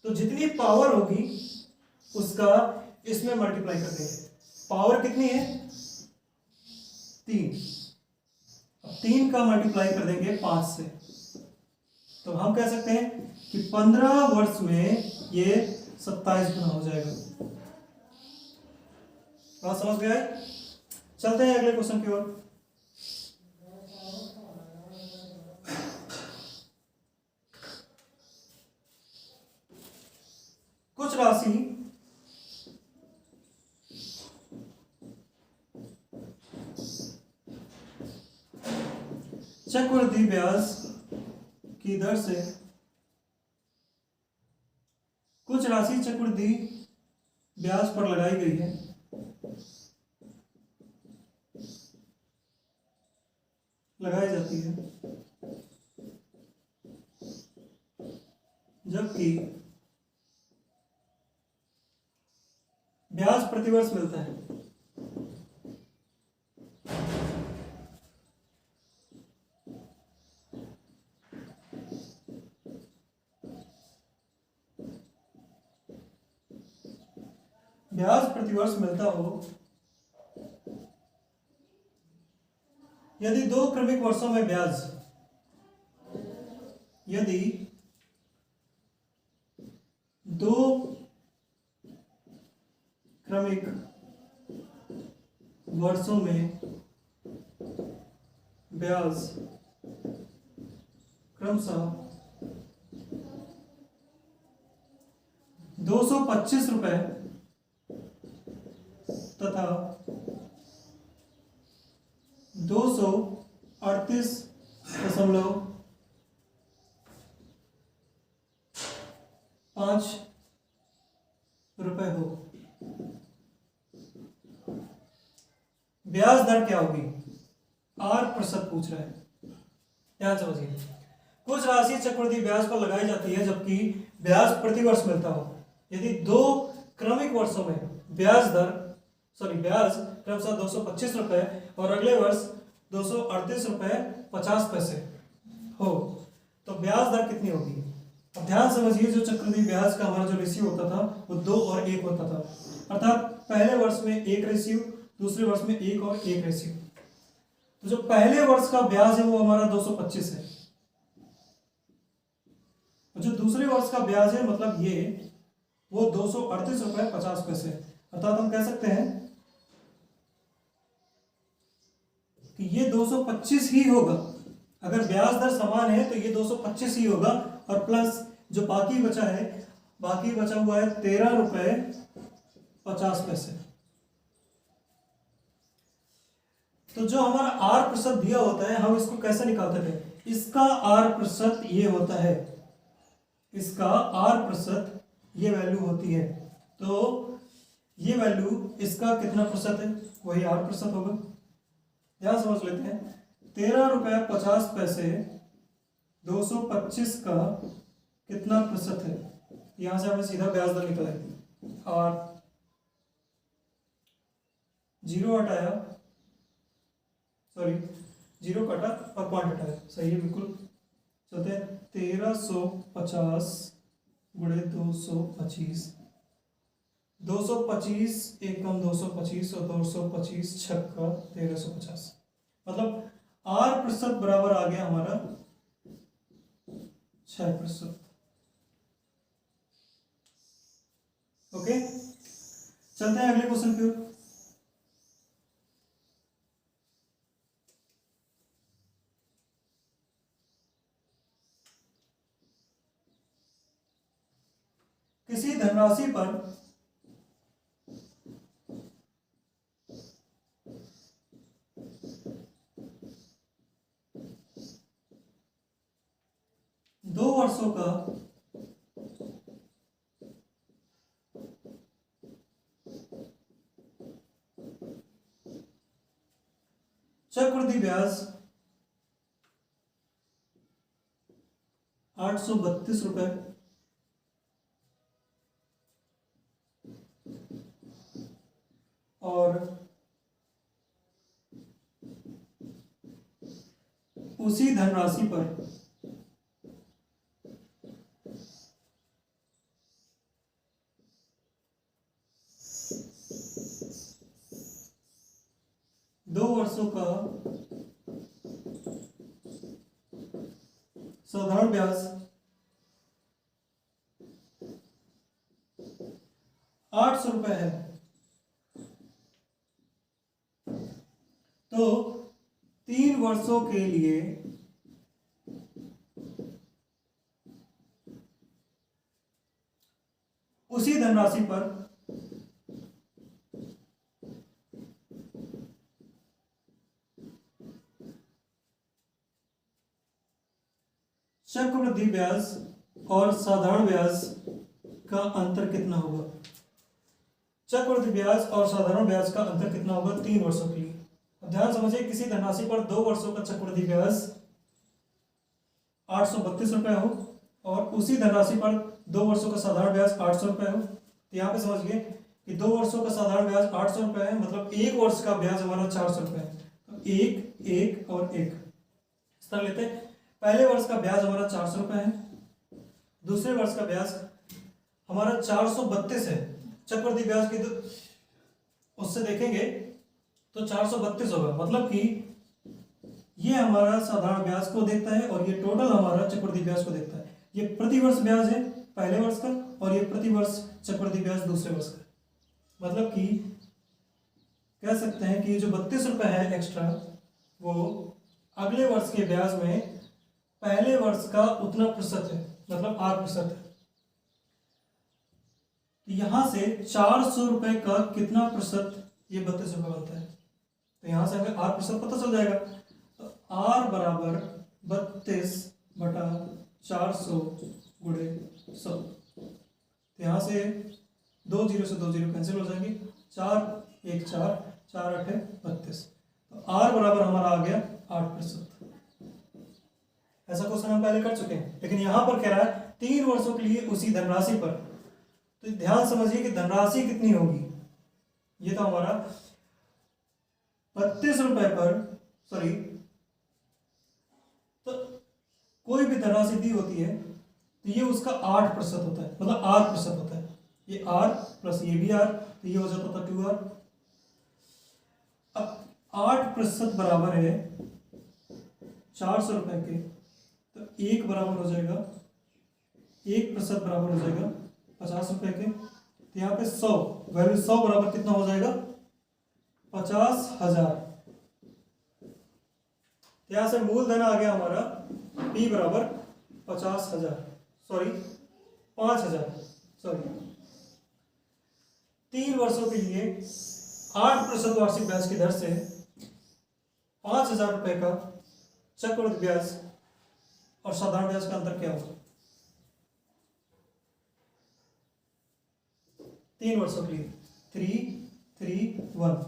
तो जितनी पावर होगी उसका इसमें मल्टीप्लाई कर देंगे। पावर कितनी है? 3। अब 3 का मल्टीप्लाई कर देंगे 5 से, तो हम कह सकते हैं कि 15 वर्ष में ये 27 गुना हो जाएगा। बात समझ में आई? चलते हैं अगले क्वेश्चन की ओर। कुछ राशि चक्रवृद्धि ब्याज की दर से कुछ राशि चक्रवृद्धि ब्याज पर लगाई गई है, लगाई जाती है, जबकि ब्याज प्रतिवर्ष मिलता है। ब्याज प्रतिवर्ष मिलता हो यदि 2 क्रमिक वर्षों में ब्याज, यदि 2 क्रमिक वर्षों में ब्याज क्रमशः 225 रुपए तथा 238.5 रुपए हो, ब्याज दर क्या होगी? 8% पूछ रहा है। ध्यान समझिए, कुछ राशि चक्रवृद्धि ब्याज पर लगाई जाती है जबकि ब्याज प्रतिवर्ष मिलता हो यदि 2 क्रमिक वर्षों में ब्याज क्रमशः 225 रुपए और अगले वर्ष 238 रुपए 50 पैसे हो, तो ब्याज दर कितनी होगी? अब ध्यान समझिए, जो चक्रवृद्धि ब्याज का हमारा जो रेशियो होता था वो 2 और 1 होता था, अर्थात पहले वर्ष में 1 रेशियो, दूसरे वर्ष में 1 और 1 रेशियो। तो जो पहले वर्ष का ब्याज है वो हमारा 225 है, और जो दूसरे वर्ष का ब्याज है मतलब ये वो 238 रुपए 50 पैसे, अर्थात हम कह सकते हैं कि ये 225 ही होगा। अगर ब्याज दर समान है तो ये 225 ही होगा, और प्लस जो बाकी बचा हुआ है 13 रुपए 50 पैसे। तो जो हमारा R% दिया होता है हम इसको कैसे निकालते थे? इसका R% ये होता है, इसका R% ये वैल्यू होती है, तो ये वैल्यू इसका कितना प्रतिशत है? वही R% होगा। ध्यान समझ लेते हैं, 13 रुपए 50 पैसे 225 का कितना प्रतिशत है? यहां से हमें सीधा ब्याज दर निकलेगी, और 0 जीरो कटा और पॉइंट हटाया, सही है बिल्कुल। चलते हैं 1350 गुणे 225, 225 एकम 225 और 225 छक्का 1350, मतलब R% बराबर आ गया हमारा 6%। ओके, चलते हैं अगले क्वेश्चन की ओर। किसी धनराशि पर दो वर्षों का चक्रवृद्धि ब्याज 832 रुपए और उसी धनराशि पर दो वर्षों का साधारण ब्याज 800 रुपए है, तो 3 वर्षों के लिए उसी धनराशि पर चक्रवृद्धि ब्याज और साधारण ब्याज का अंतर कितना होगा। चक्रवृद्धि ब्याज और साधारण ब्याज का अंतर कितना होगा 3 वर्षों के लिए। अब ध्यान समझिए, किसी धनराशि पर 2 वर्षों का चक्रवृद्धि ब्याज 832 रुपए हो और उसी धनराशि पर 2 वर्षों का साधारण ब्याज 800 रुपए हो, तो यहाँ पे समझिए कि 2 वर्षों का साधारण ब्याज 800 रुपए है, मतलब 1 वर्ष का ब्याज हमारा 400 रुपए है। तो 1 1 और 1 इस तरह लेते हैं। पहले वर्ष का ब्याज हमारा 400 रुपए है, दूसरे वर्ष का ब्याज हमारा 432 है। चक्रवृद्धि ब्याज की तो उससे देखेंगे तो 432 होगा, मतलब कि ये हमारा साधारण ब्याज को देखता है और ये टोटल हमारा चक्रवृद्धि ब्याज को देखता है। ये प्रति वर्ष ब्याज है पहले वर्ष का और ये प्रति वर्ष चक्रवृद्धि ब्याज दूसरे वर्ष का, मतलब कि कह सकते हैं कि ये जो 32 रुपए है एक्स्ट्रा वो अगले वर्ष के ब्याज में पहले वर्ष का उतना प्रतिशत है, मतलब 8% है। तो यहां से 400 रुपए का कितना प्रतिशत, ये 32 रुपए बनता है, तो यहां से हमें 8% पता चल जाएगा। तो R बराबर 32 बटा 400 गुणे 100, तो यहां से 2 जीरो से 2 जीरो कैंसिल हो जाएंगे, 4 1 4 4 8 32, तो R बराबर हमारा आ गया 8%। ऐसा क्वेश्चन हम पहले कर चुके हैं, लेकिन यहां पर कह रहा है 3 वर्षों के लिए उसी धनराशि पर। तो ध्यान समझिए कि धनराशि कितनी होगी, ये तो हमारा 32 रुपए पर, सॉरी, तो कोई भी धनराशि दी होती है तो ये उसका 8% होता है, मतलब 8% होता है। ये R प्लस ये भी R, तो ये हो जाता था 2R। अब 8% बराबर है 400 रुपए के, तो 1 बराबर हो जाएगा 1% बराबर हो जाएगा 50 रुपए के, तो यहाँ पे 100 वैल्यू 100 बराबर कितना हो जाएगा 50,000। यहाँ से मूलधन आ गया हमारा P बराबर 50,000, सॉरी 5,000, सॉरी 3 वर्षों के लिए 8% वार्षिक ब्याज की दर से 5,000 रुपए का चक्रवृद्धि ब्याज और साधारण ब्याज का अंतर क्या होगा 3 वर्षों के लिए। 3 3 1,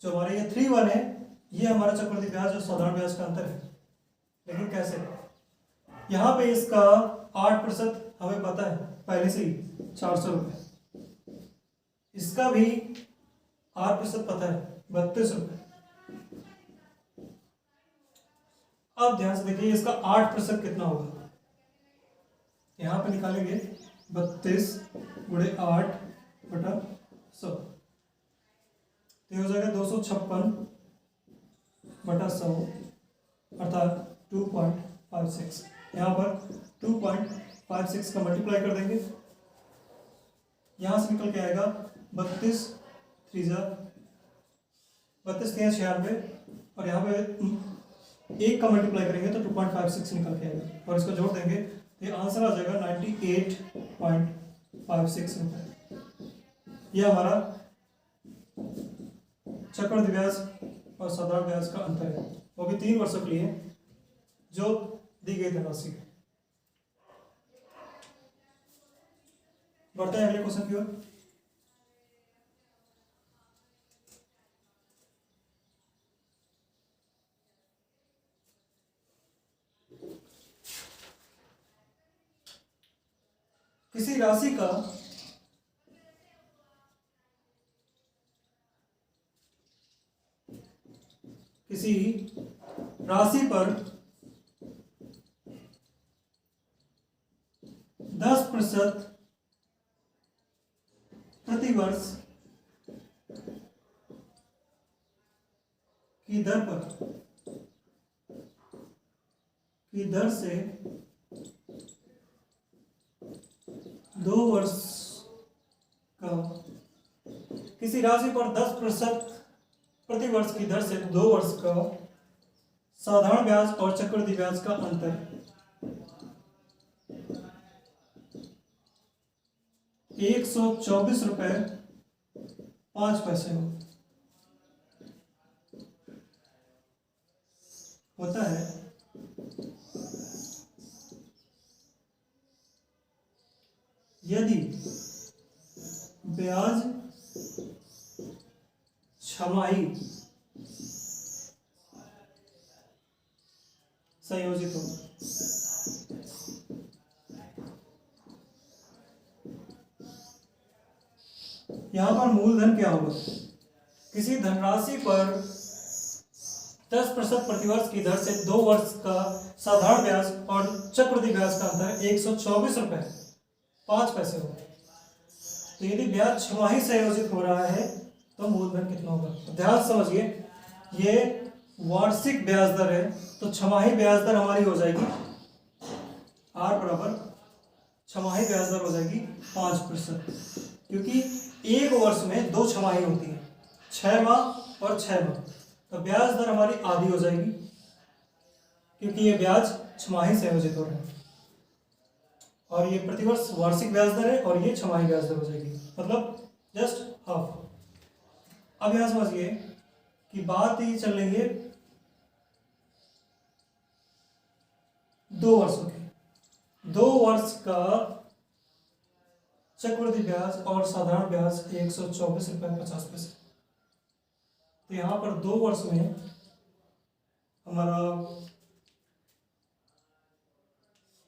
जो हमारे ये 3 1 है, ये हमारा चक्रवृद्धि ब्याज और साधारण ब्याज का अंतर है। लेकिन कैसे, यहाँ पे इसका 8% हमें पता है पहले से ही 400 रुपये, इसका भी 8% पता है 32 रुपये। अब ध्यान से देखिए इसका 8% कितना होगा, यहां पे निकालेंगे 32 गुणे 8/100, तो ये हो जाएगा 256/100 अर्थात 2.56। यहाँ पर 2.56 का मल्टीप्लाई कर देंगे, यहाँ से निकल के आएगा 32 3 96 और यहाँ पे एक का मल्टीप्लाई करेंगे तो 2.56 निकल के आएगा और इसको जोड़ देंगे तो ये आंसर आ जाएगा 98.56 रुपये। यह हमारा चक्रवृद्धि ब्याज और साधारण ब्याज का अंतर है, वो भी 3 वर्षों के लिए जो दी गई धनराशि। बढ़ते हैं अगले क्वेश्चन की ओर। किसी राशि का पर 10% प्रतिवर्ष की दर से 2 वर्ष का, किसी राशि पर 10% प्रतिवर्ष की दर से 2 वर्ष का साधारण ब्याज और चक्रवृद्धि ब्याज का अंतर 124 रुपये 5 पैसे होता है। यदि ब्याज छमाही संयोजित हो, यहां पर मूलधन क्या होगा, किसी धनराशि पर 10% प्रतिवर्ष की दर से 2 वर्ष का साधारण ब्याज और चक्रवृद्धि ब्याज का अंतर 124 रुपये 5 पैसे होगा। तो यदि ब्याज छमाही संयोजित हो रहा है तो मूलधन कितना होगा, तो ध्यान समझिए ये वार्षिक ब्याज दर है, तो छमाही ब्याज दर हमारी हो जाएगी R बराबर छमाही ब्याज दर हो जाएगी 5%, क्योंकि एक वर्ष में 2 छमाही होती है, 6 माह और 6 माह, तो ब्याज दर हमारी आधी हो जाएगी क्योंकि ये ब्याज छमाही संयोजित हो रहा है और ये प्रतिवर्ष वार्षिक ब्याज दर है और ये छमाही ब्याज दर हो जाएगी, मतलब जस्ट हाफ। अब यहां समझिए कि बात ये चल रही है 2 वर्षों की, 2 वर्ष का चक्रवृद्धि ब्याज और साधारण ब्याज 124 रुपये 50 पैसे। तो यहां पर 2 वर्ष में हमारा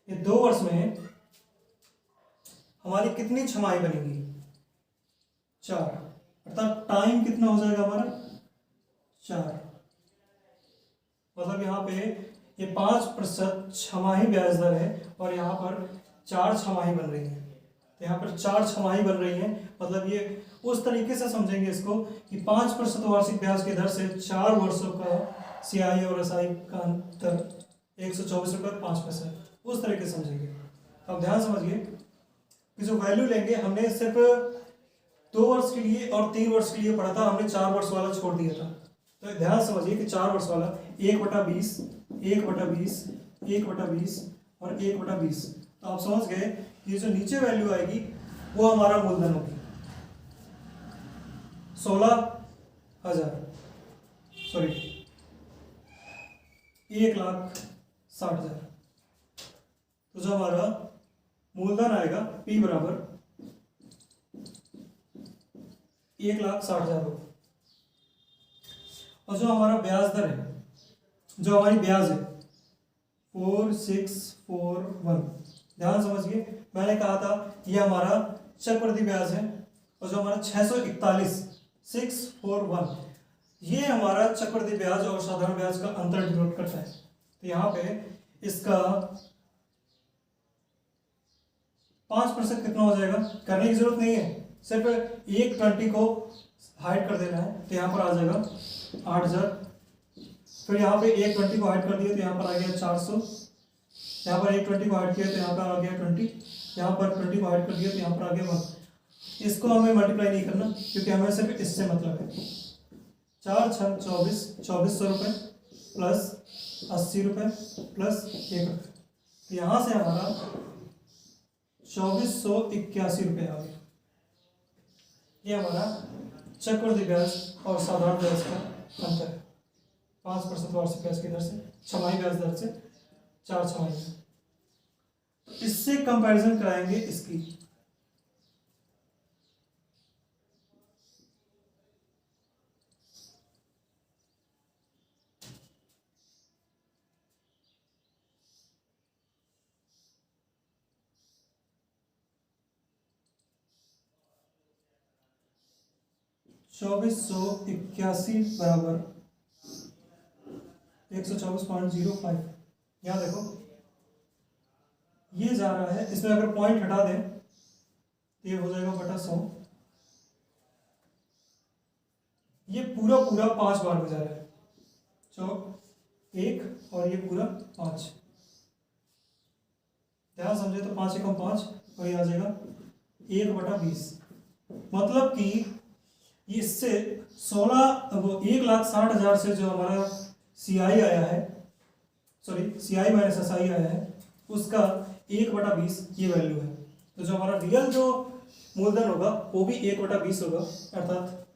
ये 2 वर्ष में हमारी कितनी छमाही बनेगी, 4, अर्थात टाइम कितना हो जाएगा हमारा 4, मतलब यहाँ पे ये 5% छमाही ब्याज दर है और यहाँ पर 4 छमाही बन रही है, तो यहाँ पर 4 छमाही बन रही है, मतलब ये उस तरीके से समझेंगे इसको कि 5% वार्षिक ब्याज की दर से 4 वर्षों का CI और SI का अंतर 124 रुपये 5 पैसे, उस तरीके से समझेंगे। अब ध्यान समझिए कि जो वैल्यू लेंगे, हमने सिर्फ 2 वर्ष के लिए और 3 वर्ष के लिए पढ़ा था, हमने 4 वर्ष वाला छोड़ दिया था, तो ध्यान समझिए कि 4 वर्ष वाला 1/20 1/20 1/20 और 1/20, तो आप समझ गए कि जो नीचे वैल्यू आएगी वो हमारा मूलधन होगी 1,60,000, तो जो हमारा मूलधन आएगा P बराबर 1,60,000 होगा और जो हमारा ब्याज दर है, जो हमारी ब्याज है 4641, ध्यान समझिए मैंने कहा था ये हमारा चक्रवृद्धि ब्याज है और जो हमारा 641 641 ये हमारा चक्रवृद्धि ब्याज और साधारण ब्याज का अंतर डिनोट करता है। तो यहाँ पे इसका 5% कितना हो जाएगा, करने की जरूरत नहीं है, सिर्फ एक 20 को हाइड कर देना है। तो यहाँ पर आ जाएगा 8000। फिर यहाँ पे एक 20 को हाइड कर दिया तो यहाँ पर आ गया 400। यहाँ पर एक 20 को हाइड किया तो यहाँ पर आ गया 20। यहाँ पर 20 को हाइड कर दिया तो यहाँ पर आ गया 1। इसको हमें मल्टीप्लाई नहीं करना क्योंकि हमें सिर्फ इससे मतलब है। 4 6 24, 2400 रुपये प्लस 80 रुपये प्लस 1 रुपये। तो यहाँ से हमारा 2481 रुपये आ गया। ये हमारा चक्रवृद्धि ब्याज और साधारण ब्याज का अंतर है। 5% वार्षिक ब्याज की दर से, छमाही ब्याज दर से 4 छमाही में। इससे कंपैरिजन कराएंगे इसकी। $2481 बराबर 124.05। यहाँ देखो ये जा रहा है, इसमें अगर पॉइंट हटा दें तो ये हो जाएगा बटा 100। ये पूरा पूरा 5 बार में जा रहा है, 1 और ये पूरा 5। ध्यान समझे तो 5 एकम 5 और ये आ जाएगा 1/20। मतलब कि इससे 1,60,000 से जो हमारा सीआई आया है, सॉरी सीआई माइनस एसआई आया है, उसका 1/20 ये वैल्यू है। तो जो हमारा रियल जो मूलधन होगा वो भी 1/20 होगा, अर्थात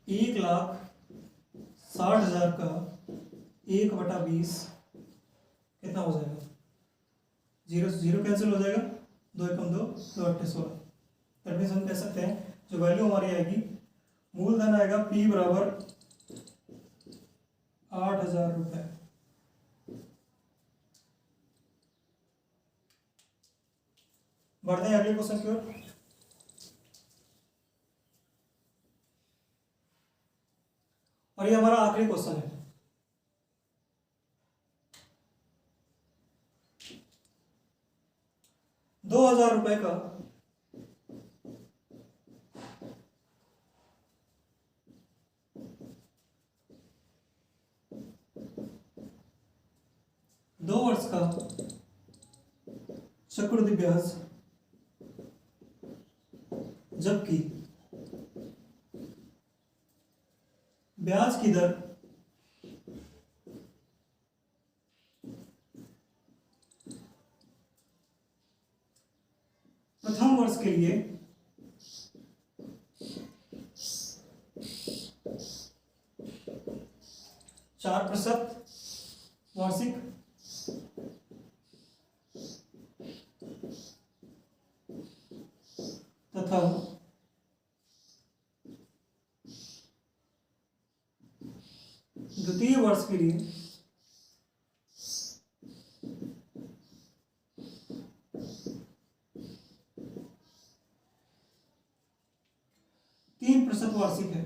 1,60,000 का 1/20 कितना हो जाएगा, 0 से 0 कैंसिल हो जाएगा, 2 एकम 2, 2 अट्ठे 16। दैट मीन्स हम कह सकते हैं जो वैल्यू हमारी आएगी, मूलधन आएगा P बराबर 8,000 रुपये। बढ़ते हैं अगले क्वेश्चन की ओर। और ये हमारा आखिरी क्वेश्चन है। ₹2,000 का दो वर्ष का चक्रवृद्धि ब्याज, जबकि ब्याज की दर प्रथम वर्ष के लिए 4% वार्षिक तथा द्वितीय वर्ष के लिए 3% वार्षिक है।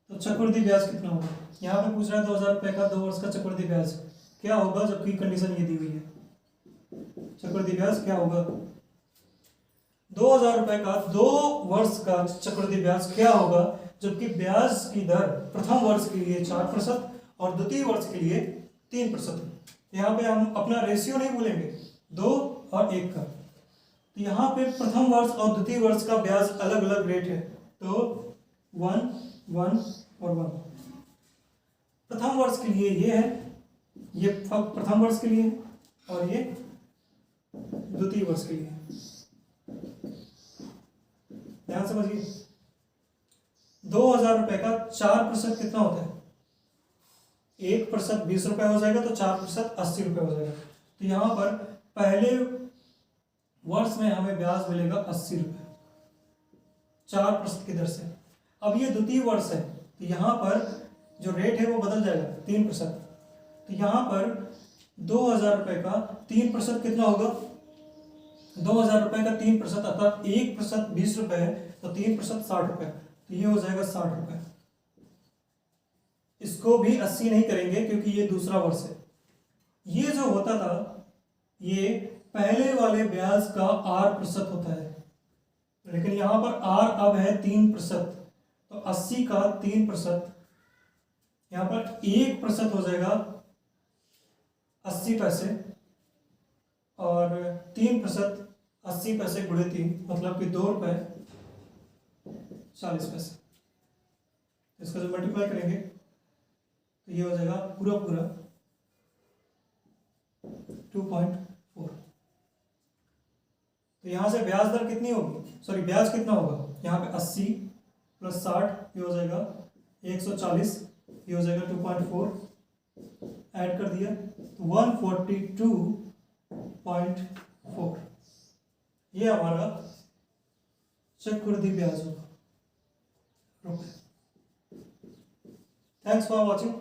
तो चक्रवृद्धि ब्याज कितना होगा, यहाँ पे पूछ रहा है ₹2,000 का 2 वर्ष का चक्रवृद्धि ब्याज क्या होगा, जबकि कंडीशन ये दी हुई है। चक्रवृद्धि ब्याज क्या होगा, ₹2,000 का 2 वर्ष का चक्रवृद्धि ब्याज क्या होगा, जबकि ब्याज की दर प्रथम वर्ष के लिए 4% और द्वितीय वर्ष के लिए 3%। यहाँ पे हम अपना रेशियो नहीं भूलेंगे, 2 और 1 का। तो यहाँ पे प्रथम वर्ष और द्वितीय वर्ष का ब्याज अलग अलग रेट है, तो 1, 1 और 1। प्रथम वर्ष के लिए ये है, ये प्रथम वर्ष के लिए है, और ये द्वितीय वर्ष के लिए है। ध्यान समझिए, ₹2,000 का 4% कितना होता है, 1% 20 रुपए हो जाएगा, तो 4% 80 रुपए हो जाएगा। तो यहाँ पर पहले वर्ष में हमें ब्याज मिलेगा 80 रुपए 4% की दर से। अब ये द्वितीय वर्ष है, तो यहाँ पर जो रेट है वो बदल जाएगा 3%। तो यहाँ पर 2000 रुपये का 3% कितना होगा? 2000 रुपये का 3% अर्थात 1% 20 रुपये है, तो 3% 60 रुपये, तो ये हो जाएगा 60 रुपये। इसको भी 80 नहीं करेंगे क्योंकि ये दूसरा वर्ष है। ये जो होता था ये पहले वाले ब्याज का 8% होता है, लेकिन यहां पर r अब है 3%, तो 80 का 3%, यहां पर 1% हो जाएगा 80 पैसे, और 3% 80 पैसे गुणे 3 मतलब कि 2 रुपये 40 पैसे। इसका जब मल्टीप्लाई करेंगे तो ये हो जाएगा पूरा पूरा 2.4। तो यहां से ब्याज दर कितनी होगी, सॉरी ब्याज कितना होगा, यहाँ पे 80 + 60 ये हो जाएगा 140, ये हो जाएगा 2.4, ऐड कर दिया तो 142.4, ये हमारा चक्रवृद्धि ब्याज होगा। Thanks for watching.